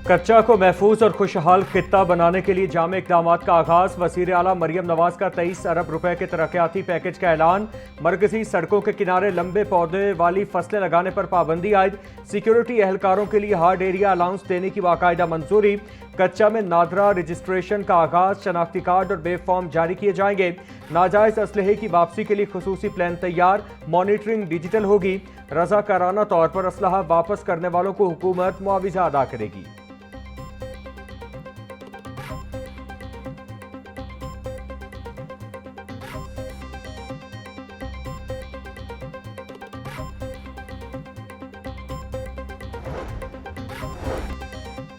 कच्चा को महफूज और खुशहाल खित्ता बनाने के लिए जामे इक़दामात का आगाज। वज़ीर आला मरियम नवाज का 23 अरब रुपए के तरक्याती पैकेज का ऐलान। मरकजी सड़कों के किनारे लंबे पौधे वाली फसलें लगाने पर पाबंदी आयद। सिक्योरिटी एहलकारों के लिए हार्ड एरिया अलाउंस देने की बाकायदा मंजूरी। कच्चा में नादरा रजिस्ट्रेशन का आगाज। शनाख्ती कार्ड और बे फॉर्म जारी किए जाएंगे। नाजायज असलहे की वापसी के लिए खुसूसी प्लान तैयार। मॉनिटरिंग डिजिटल होगी। रजाकाराना तौर पर असलहा वापस करने वालों को हुकूमत मुआविजा अदा करेगी।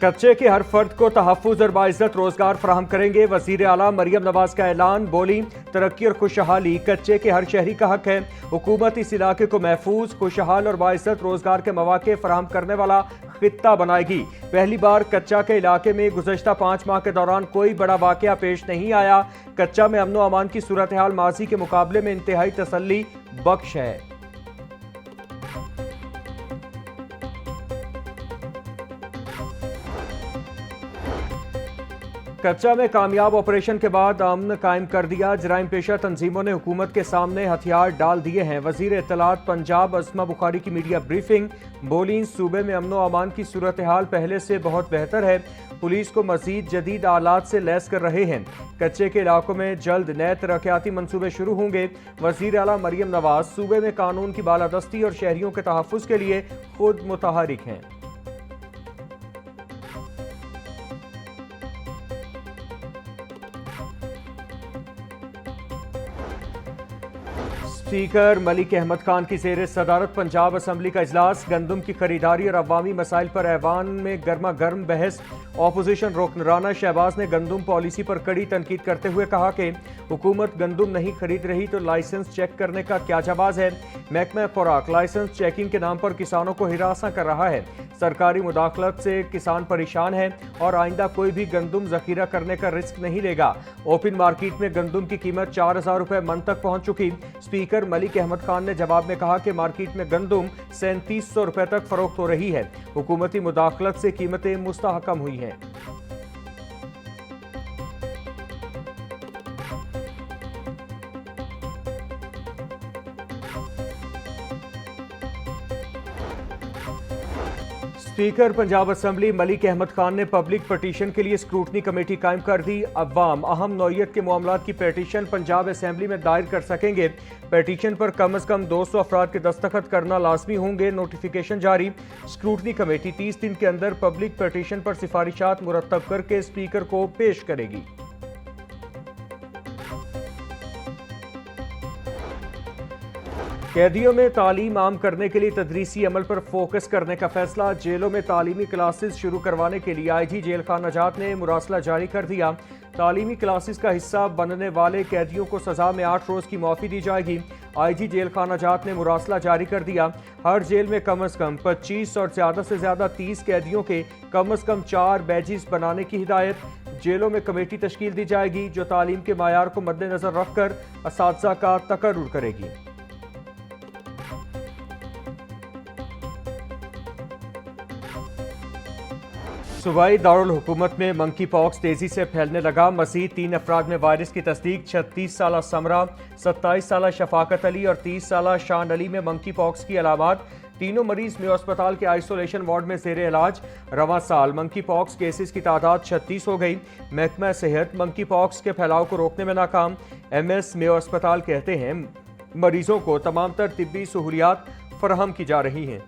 कच्चे के हर फर्द को तहफ्फुज़ और बाइज़्ज़त रोजगार फराहम करेंगे। वज़ीर आला मरियम नवाज का ऐलान। बोली, तरक्की और खुशहाली कच्चे के हर शहरी का हक है। हुकूमत इस इलाके को महफूज, खुशहाल और बाइज़्ज़त रोजगार के मौके फराहम करने वाला खित्ता बनाएगी। पहली बार कच्चा के इलाके में गुज़श्ता 5 माह के दौरान कोई बड़ा वाकया पेश नहीं आया। कच्चा में अमन व अमान की सूरत हाल माजी के मुकाबले में इंतहाई तसल्ली बख्श है। कच्चा में कामयाब ऑपरेशन के बाद अमन कायम कर दिया। जराइम पेशा तंजीमों ने हुकूमत के सामने हथियार डाल दिए हैं। वजीर इत्तलात पंजाब अस्मा बुखारी की मीडिया ब्रीफिंग। बोली, सूबे में अमन व अमान की सूरत हाल पहले से बहुत बेहतर है। पुलिस को मजीद जदीद आलात से लैस कर रहे हैं। कच्चे के इलाकों में जल्द नए तरक्याती मंसूबे शुरू होंगे। वजीर आला मरियम नवाज सूबे में कानून की बालादस्ती और शहरियों के तहफ़्फ़ुज़ के लिए खुद मुतहरिक हैं। स्पीकर मलिक अहमद खान की ज़ेर सदारत पंजाब असम्बली का इजलास। गंदम की खरीदारी और अवामी मसाइल पर ऐवान में गर्मा गर्म बहस। ऑपोजिशन रुकन राना शहबाज ने गंदम पॉलिसी पर कड़ी तनकीद करते हुए कहा कि हुकूमत गंदम नहीं खरीद रही तो लाइसेंस चेक करने का क्या जवाब है। महकमा खुराक लाइसेंस चेकिंग के नाम पर किसानों को हिरासा कर रहा है। सरकारी मुदाखलत से किसान परेशान है और आइंदा कोई भी गंदम जखीरा करने का रिस्क नहीं लेगा। ओपन मार्केट में गंदम की कीमत 4000 रुपए मन तक पहुंच चुकी। स्पीकर मलिक अहमद खान ने जवाब में कहा कि मार्केट में गंदम 3700 रुपए तक फरोख्त हो रही है। हुकूमती मुदाखलत से कीमतें मुस्तहकम हुई हैं। स्पीकर पंजाब असम्बली मलिक अहमद खान ने पब्लिक पटिशन के लिए स्क्रूटनी कमेटी कायम कर दी। अवाम अहम नौयत के मामलात की पटिशन पंजाब असम्बली में दायर कर सकेंगे। पटिशन पर कम से कम 200 अफराद के दस्तखत करना लाजमी होंगे। नोटिफिकेशन जारी। स्क्रूटनी कमेटी 30 दिन के अंदर पब्लिक पटिशन पर सिफारिशात मुरतब करके स्पीकर को पेश करेगी। कैदियों में तालीम आम करने के लिए तदरीसी अमल पर फोकस करने का फैसला। जेलों में तालीमी क्लासेस शुरू करवाने के लिए आईजी जेल खाना जात ने मुरासला जारी कर दिया। तालीमी क्लासेस का हिस्सा बनने वाले कैदियों को सजा में 8 रोज की माफी दी जाएगी। आईजी जेल खाना जात ने मुरासला जारी कर दिया। हर जेल में कम से कम 25 और ज्यादा से ज्यादा 30 कैदियों के कम से कम 4 बैजेस बनाने की हिदायत। जेलों में कमेटी तश्कील दी जाएगी जो तालीम के मायार को मद्देनजर रखकर असातिज़ा का तकर्रुर करेगी। सूबाई दारुल हुकूमत में मंकी पॉक्स तेजी से फैलने लगा। मजीद 3 अफराद में वायरस की तस्दीक। 36 साला समरा, 27 साला शफाकत अली और 30 साला शान अली में मंकी पॉक्स की अलामात। तीनों मरीज में अस्पताल के आइसोलेशन वार्ड में जेर इलाज। रवां साल मंकी पॉक्स केसेस की तादाद 36 हो गई। महकमा सेहत मंकी पॉक्स के फैलाव को रोकने में नाकाम। MS मेयो अस्पताल कहते हैं मरीजों को तमाम तर तिब्बी सहूलियात फराहम की जा रही हैं।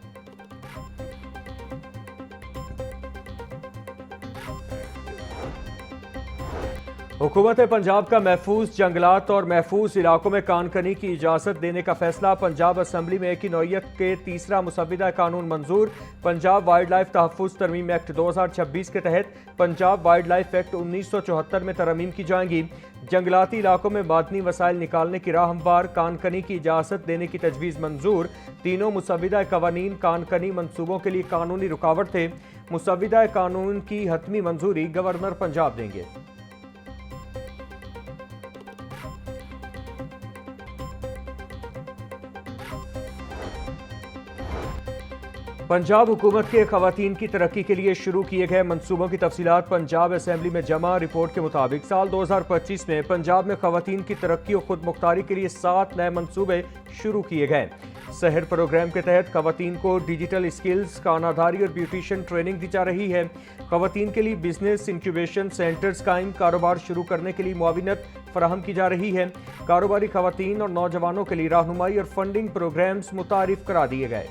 हुकूमत पंजाब का महफूज जंगलात और महफूज इलाकों में कानकनी की इजाज़त देने का फैसला। पंजाब असम्बली में एक ही नौयत के तीसरा मुसव्विदा कानून मंजूर। पंजाब वाइल्ड लाइफ तहफ़्फ़ुज़ तरमीम एक्ट 2026 के तहत पंजाब वाइल्ड लाइफ एक्ट 1974 में तरमीम की जाएंगी। जंगलाती इलाकों में मादनी वसाइल निकालने की राह हमवार। कानकनी की इजाज़त देने की तजवीज़ मंजूर। तीनों मुसव्विदा कवानीन कानकनी मनसूबों के लिए कानूनी रुकावट थे। मुसव्विदा कानून की हतमी मंजूरी गवर्नर पंजाब देंगे। पंजाब हुकूमत के खवातीन की तरक्की के लिए शुरू किए गए मंसूबों की तफसीलात पंजाब असेंबली में जमा। रिपोर्ट के मुताबिक साल 2025 में पंजाब में खवातीन की तरक्की और खुद मुख्तारी के लिए 7 नए मंसूबे शुरू किए गए। शहर प्रोग्राम के तहत खवातीन को डिजिटल स्किल्स, खानाधारी और ब्यूटिशियन ट्रेनिंग दी जा रही है। खवातीन के लिए बिजनेस इंक्यूबेशन सेंटर्स कायम, कारोबार शुरू करने के लिए मुआविनत फराहम की जा रही है। कारोबारी खवातीन और नौजवानों के लिए रहनुमाई और फंडिंग प्रोग्राम्स मुतारिफ करा दिए गए।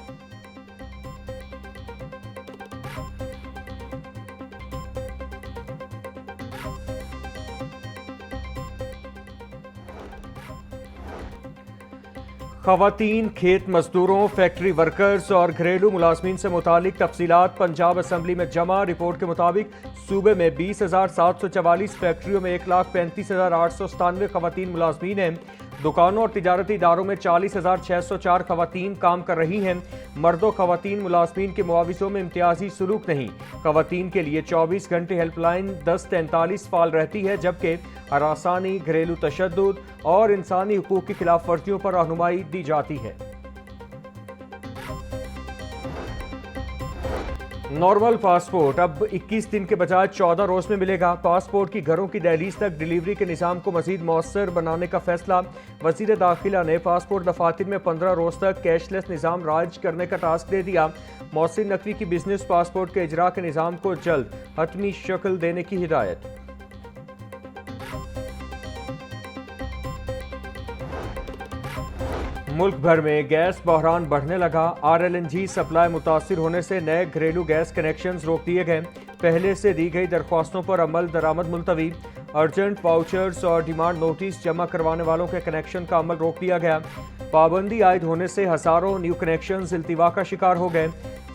खवातीन, खेत मजदूरों, फैक्ट्री वर्कर्स और घरेलू मुलाजमीन से मुतालिक तफसीलात पंजाब असेंबली में जमा। रिपोर्ट के मुताबिक सूबे में 20,744 फैक्ट्रियों में 1,35,897 खवातीन मुलाजमीन हैं। दुकानों और तिजारती इदारों में 40,604 खवातीन काम कर रही हैं। मर्दों खवातीन मुलाजमीन के मुआविजों में इम्तियाजी सलूक नहीं। खवातीन के लिए 24 घंटे हेल्पलाइन 1043 फाल रहती है, जबकि हरासानी, घरेलू तशद्दुद और इंसानी हुकूक की खिलाफ वर्जियों पर रहनुमाई दी जाती है। नॉर्मल पासपोर्ट अब 21 दिन के बजाय 14 रोज में मिलेगा। पासपोर्ट की घरों की दहलीज तक डिलीवरी के निज़ाम को मजीद मौसर बनाने का फैसला। वज़ीर दाखिला ने पासपोर्ट दफातर में 15 रोज तक कैशलेस निज़ाम राइज करने का टास्क दे दिया। मोहसिन नकवी की बिजनेस पासपोर्ट के इजरा के निज़ाम को जल्द हतमी शक्ल देने की हिदायत। मुल्क भर में गैस बहरान बढ़ने लगा। RLNG सप्लाई मुतासिर होने से नए घरेलू गैस कनेक्शंस रोक दिए गए। पहले से दी गई दरख्वास्तों पर अमल दरामद मुलतवी। अर्जेंट वाउचर्स और डिमांड नोटिस जमा करवाने वालों के कनेक्शन का अमल रोक दिया गया। पाबंदी आयद होने से हजारों न्यू कनेक्शंस इल्तिवा का शिकार हो गए।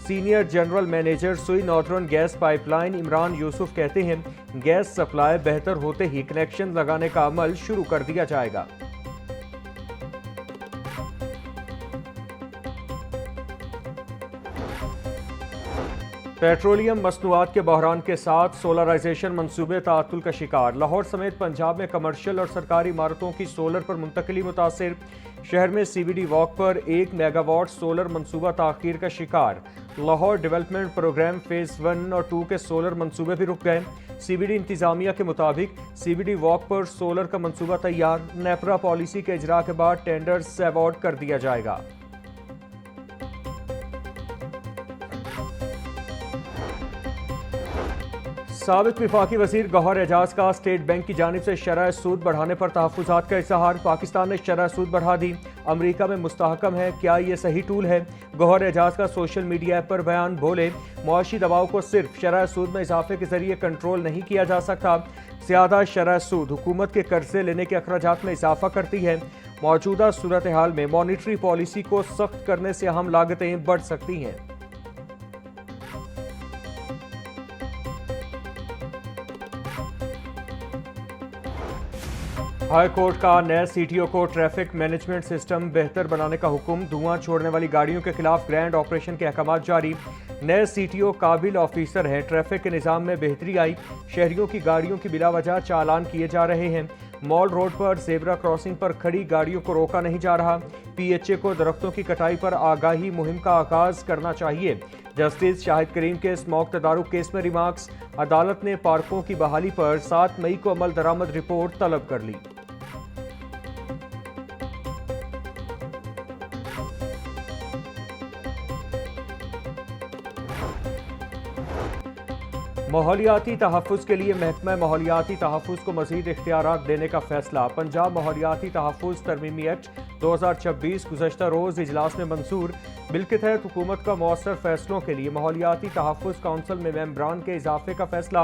सीनियर जनरल मैनेजर सुई northern gas pipeline Imran Yusuf कहते हैं, गैस सप्लाई बेहतर होते ही कनेक्शन लगाने का अमल शुरू कर दिया जाएगा। पेट्रोलियम मसनूआत के बहरान के साथ सोलराइजेशन मंसूबे तातुल का शिकार। लाहौर समेत पंजाब में कमर्शियल और सरकारी इमारतों की सोलर पर मुंतकली मुतासिर। शहर में CBD वॉक पर 1 मेगावाट सोलर मंसूबा ताखीर का शिकार। लाहौर डेवलपमेंट प्रोग्राम फेज 1 और 2 के सोलर मंसूबे भी रुक गए। CBD इंतजामिया के मुताबिक CBD वॉक पर सोलर का मंसूबा तैयार। नेपरा पॉलिसी के इजरा के बाद टेंडर्स अवार्ड कर दिया जाएगा। साबिक विफाकी वजीर गौहर एजाज का स्टेट बैंक की जानिब से शरह सूद बढ़ाने पर तहफ़्फ़ुज़ात का इज़हार। पाकिस्तान ने शरह सूद बढ़ा दी, अमरीका में मुस्तहकम है, क्या ये सही टूल है? गौहर एजाज का सोशल मीडिया ऐप पर बयान। बोले, मुआशी दबाव को सिर्फ शरह सूद में इजाफे के जरिए कंट्रोल नहीं किया जा सकता। ज़्यादा शरह सूद हुकूमत के कर्जे लेने के अखराजात में इजाफा करती है। मौजूदा सूरत हाल में मॉनिटरी पॉलिसी को सख्त करने से अहम लागतें बढ़ सकती हैं। हाई कोर्ट का नए CTO को ट्रैफिक मैनेजमेंट सिस्टम बेहतर बनाने का हुक्म। धुआं छोड़ने वाली गाड़ियों के खिलाफ ग्रैंड ऑपरेशन के अहकाम जारी। नए CTO काबिल ऑफिसर हैं, ट्रैफिक के निज़ाम में बेहतरी आई। शहरियों की गाड़ियों की बिला वजह चालान किए जा रहे हैं। मॉल रोड पर जेब्रा क्रॉसिंग पर खड़ी गाड़ियों को रोका नहीं जा रहा। PHA को दरख्तों की कटाई पर आगाही मुहिम का आगाज करना चाहिए। जस्टिस शाहिद करीम के स्मॉक तदारुक केस में रिमार्क्स। अदालत ने पार्कों की बहाली पर 7 मई को अमल दरामद रिपोर्ट तलब कर ली। माहौलियाती तहफ़्फ़ुज़ के लिए महकमा माहौलियाती तहफ़्फ़ुज़ को मज़ीद इख्तियारात देने का फैसला। पंजाब माहौलियाती तहफ़्फ़ुज़ तरमीमी एक्ट 2026 गुज़श्ता रोज़ इजलास में मंजूर। बिल के तहत हुकूमत का मौसर फैसलों के लिए माहौलियाती तहफ़्फ़ुज़ काउंसिल में मेंबरान के इजाफे का फैसला।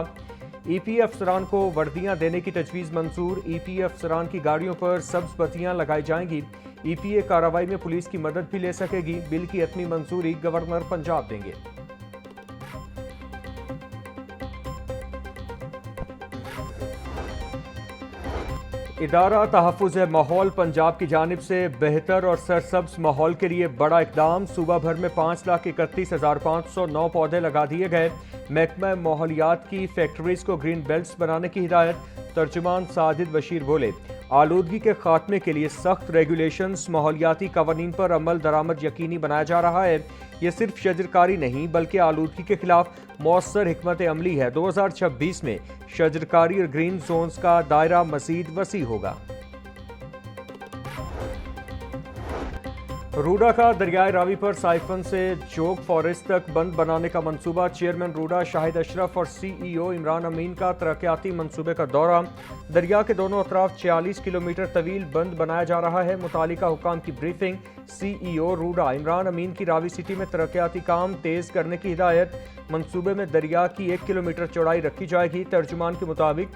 EP अफसरान को वर्दियाँ देने की तजवीज़ मंजूर। EP अफसरान की गाड़ियों पर सब्ज़ बत्तियाँ लगाई जाएंगी। EPA कार्रवाई में पुलिस की मदद भी ले सकेगी। बिल की हतमी मंजूरी गवर्नर पंजाब देंगे। इदारा तहफ़्फ़ुज़ माहौल पंजाब की जानिब से बेहतर और सरसब्ज़ माहौल के लिए बड़ा इक़दाम। सूबा भर में 5,31,509 पौधे लगा दिए गए। महकमा माहौलियात की फैक्ट्रीज़ को ग्रीन बेल्ट्स बनाने की हिदायत। तर्जुमान साजिद बशीर बोले, आलूदगी के खात्मे के लिए सख्त रेगुलेशंस, माहौलियाती कवानीन पर अमल दरामद यकीनी बनाया जा रहा है। ये सिर्फ शजरकारी नहीं बल्कि आलूदगी के खिलाफ मौसर हिकमत अमली है। 2026 में शजरकारी और ग्रीन जोन्स का दायरा मजीद वसी होगा। रूडा का दरियाए रावी पर साइफन से जोग फॉरेस्ट तक बंद बनाने का मंसूबा। चेयरमैन रूडा शाहिद अशरफ और CEO इमरान अमीन का तरक्याती मंसूबे का दौरा। दरिया के दोनों अतराफ 46 किलोमीटर तवील बंद बनाया जा रहा है। मुतालिका हुकाम की ब्रीफिंग। CEO रूडा इमरान अमीन की रावी सिटी में तरक्याती काम तेज करने की हिदायत। मंसूबे में दरिया की 1 किलोमीटर चौड़ाई रखी जाएगी। तर्जुमान के मुताबिक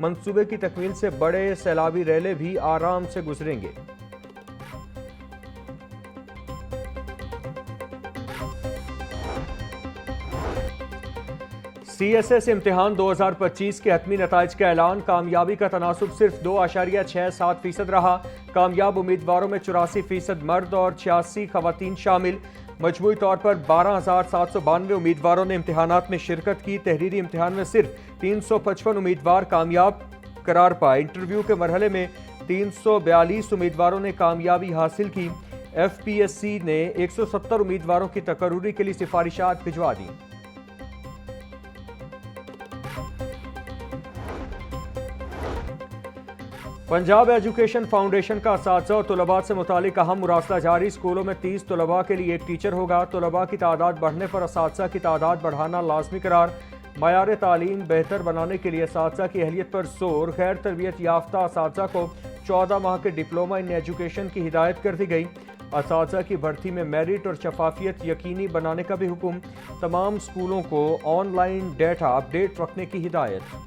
मंसूबे की तकमील से बड़े सैलाबी रेले भी आराम से गुजरेंगे। CSS इम्तिहान 2025 के हतमी नताइज का ऐलान। कामयाबी का तनासुब सिर्फ 2.67% रहा। कामयाब उम्मीदवारों में 84% मर्द और 86 खवातीन शामिल। मजमूई तौर पर 12,792 उम्मीदवारों ने इम्तिहानात में शिरकत की। तहरीरी इम्तिहान में सिर्फ 355 उम्मीदवार कामयाब करार पाए। इंटरव्यू के मरहले में 342 उम्मीदवारों ने कामयाबी हासिल की। FPSC ने 170 उम्मीदवारों की तकर्रुरी के लिए सिफारिशात भिजवा दी। पंजाब एजुकेशन फाउंडेशन का असातिज़ा और तलबा से मुतालिक अहम मुरासला जारी। स्कूलों में 30 तलबा के लिए 1 टीचर होगा। तलबा की तादाद बढ़ने पर असातिज़ा की तादाद बढ़ाना लाजमी करार। मयार तालीम बेहतर बनाने के लिए असातिज़ा की अहलियत पर जोर। गैर तरबियत याफ्ता असातिज़ा को 14 माह के डिप्लोमा इन एजुकेशन की हिदायत कर दी गई। असातिज़ा की भर्ती में मेरिट और शफाफियत यकीनी बनाने का भी हुक्म। तमाम स्कूलों को ऑनलाइन डेटा अपडेट रखने की हिदायत।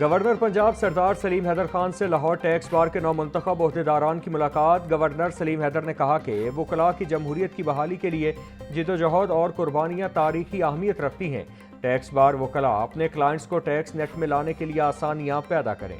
गवर्नर पंजाब सरदार सलीम हैदर खान से लाहौर टैक्स बार के नौमुंतखब ओहदेदारान की मुलाकात। गवर्नर सलीम हैदर ने कहा कि वकला की जमहूरियत की बहाली के लिए जिद्दोजहद और कुर्बानियाँ तारीखी अहमियत रखती हैं। टैक्स बार वकला अपने क्लाइंट्स को टैक्स नेट में लाने के लिए आसानियाँ पैदा करें।